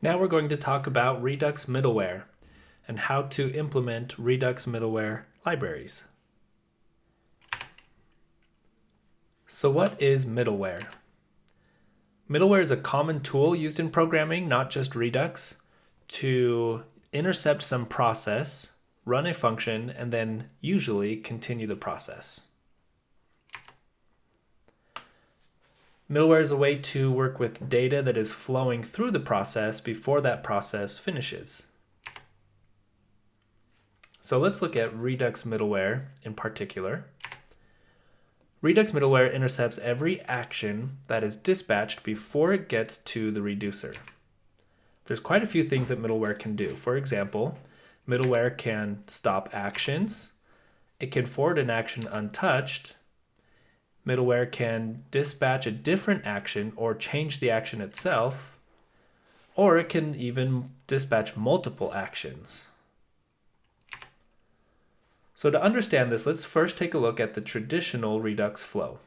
Now we're going to talk about Redux Middleware and how to implement Redux Middleware libraries. So what is middleware? Middleware is a common tool used in programming, not just Redux, to intercept some process, run a function, and then usually continue the process. Middleware is a way to work with data that is flowing through the process before that process finishes. So let's look at Redux Middleware in particular. Redux Middleware intercepts every action that is dispatched before it gets to the reducer. There's quite a few things that middleware can do. For example, middleware can stop actions. It can forward an action untouched. Middleware can dispatch a different action or change the action itself, or it can even dispatch multiple actions. So to understand this, let's first take a look at the traditional Redux flow.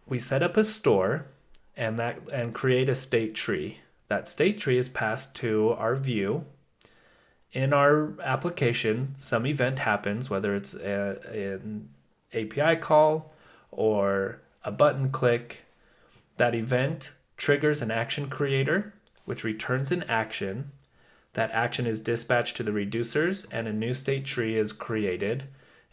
We set up a store and create a state tree. That state tree is passed to our view. In our application, some event happens, whether it's an API call or a button click. That event triggers an action creator, which returns an action. That action is dispatched to the reducers, and a new state tree is created,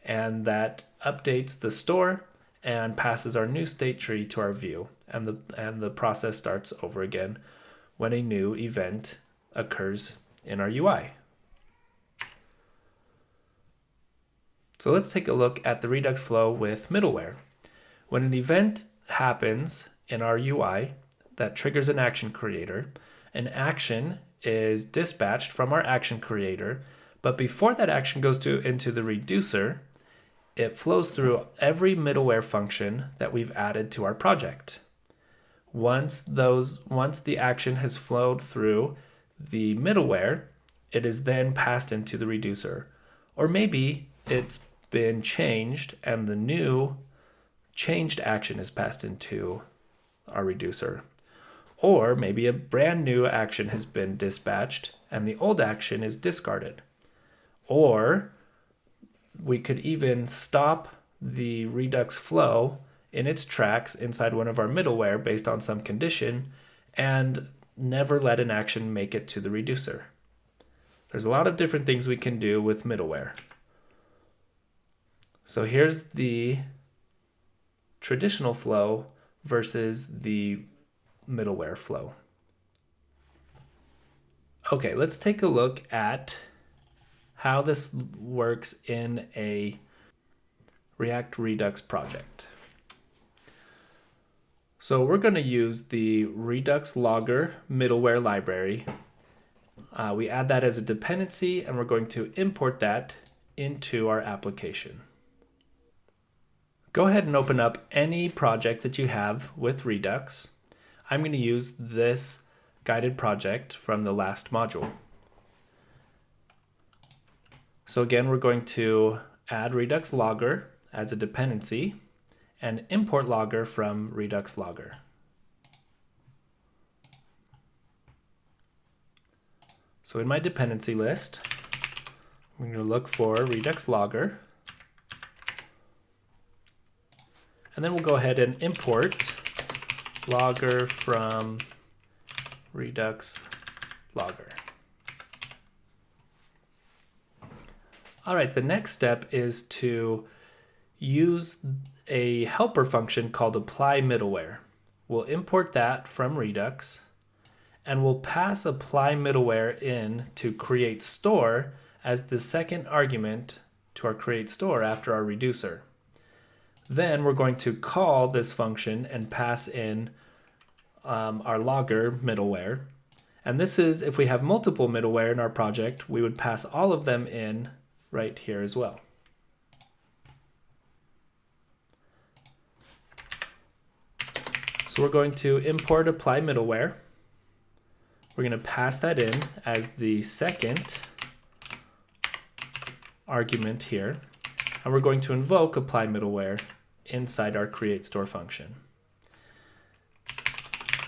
and that updates the store and passes our new state tree to our view, and the process starts over again when a new event occurs in our UI. So let's take a look at the Redux flow with middleware. When an event happens in our UI that triggers an action creator, an action is dispatched from our action creator, but before that action goes into the reducer, it flows through every middleware function that we've added to our project. Once the action has flowed through the middleware, it is then passed into the reducer. Or maybe it's been changed and the new changed action is passed into our reducer. Or maybe a brand new action has been dispatched and the old action is discarded. Or we could even stop the Redux flow in its tracks inside one of our middleware based on some condition and never let an action make it to the reducer. There's a lot of different things we can do with middleware. So here's the traditional flow versus the middleware flow. Okay, let's take a look at how this works in a React Redux project. So we're going to use the Redux Logger middleware library. We add that as a dependency, and we're going to import that into our application. Go ahead and open up any project that you have with Redux. I'm going to use this guided project from the last module. So again, we're going to add Redux Logger as a dependency and import Logger from Redux Logger. So in my dependency list, I'm going to look for Redux Logger. And then we'll go ahead and import Logger from Redux Logger. All right, the next step is to use a helper function called apply middleware. We'll import that from Redux, and we'll pass apply middleware in to create store as the second argument to our create store after our reducer. Then we're going to call this function and pass in our logger middleware. And this is, if we have multiple middleware in our project, we would pass all of them in right here as well. So we're going to import apply middleware. We're going to pass that in as the second argument here. And we're going to invoke apply middleware inside our create store function.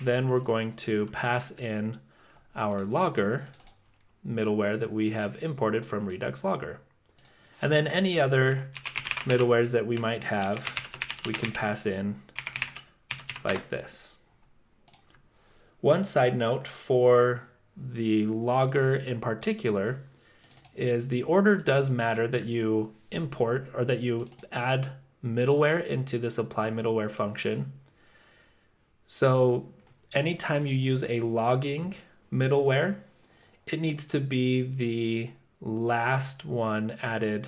then we're going to pass in our logger middleware that we have imported from Redux Logger. And then any other middlewares that we might have, we can pass in like this. One side note for the logger in particular is the order does matter that you import or that you add middleware into this apply middleware function. So anytime you use a logging middleware, it needs to be the last one added,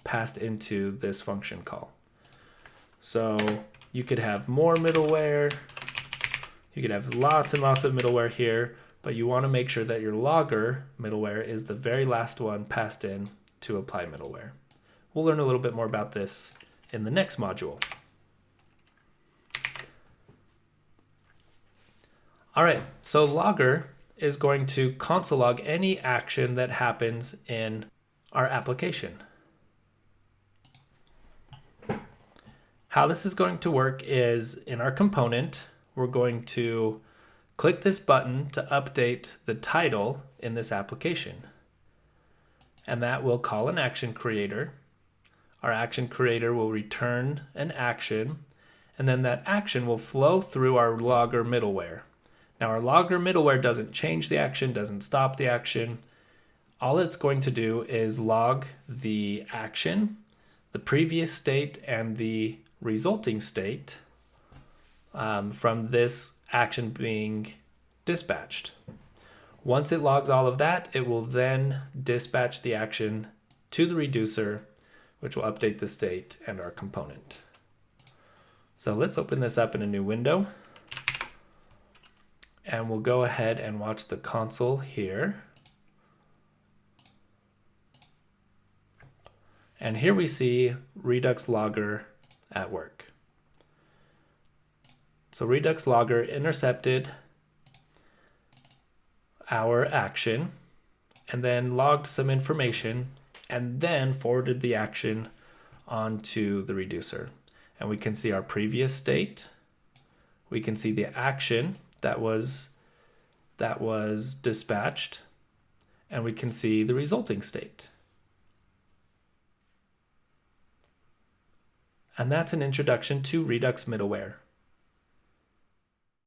passed into this function call. So you could have more middleware, you could have lots and lots of middleware here, but you want to make sure that your logger middleware is the very last one passed in to apply middleware. We'll learn a little bit more about this in the next module. All right, so logger is going to console log any action that happens in our application. How this is going to work is in our component, we're going to click this button to update the title in this application. And that will call an action creator. Our action creator will return an action, and then that action will flow through our logger middleware. Now our logger middleware doesn't change the action, doesn't stop the action. All it's going to do is log the action, the previous state, and the resulting state from this action being dispatched. Once it logs all of that, it will then dispatch the action to the reducer, which will update the state and our component. So let's open this up in a new window. And we'll go ahead and watch the console here. And here we see Redux Logger at work. So Redux Logger intercepted our action and then logged some information and then forwarded the action onto the reducer. And we can see our previous state. We can see the action that was dispatched, and we can see the resulting state. And that's an introduction to Redux Middleware.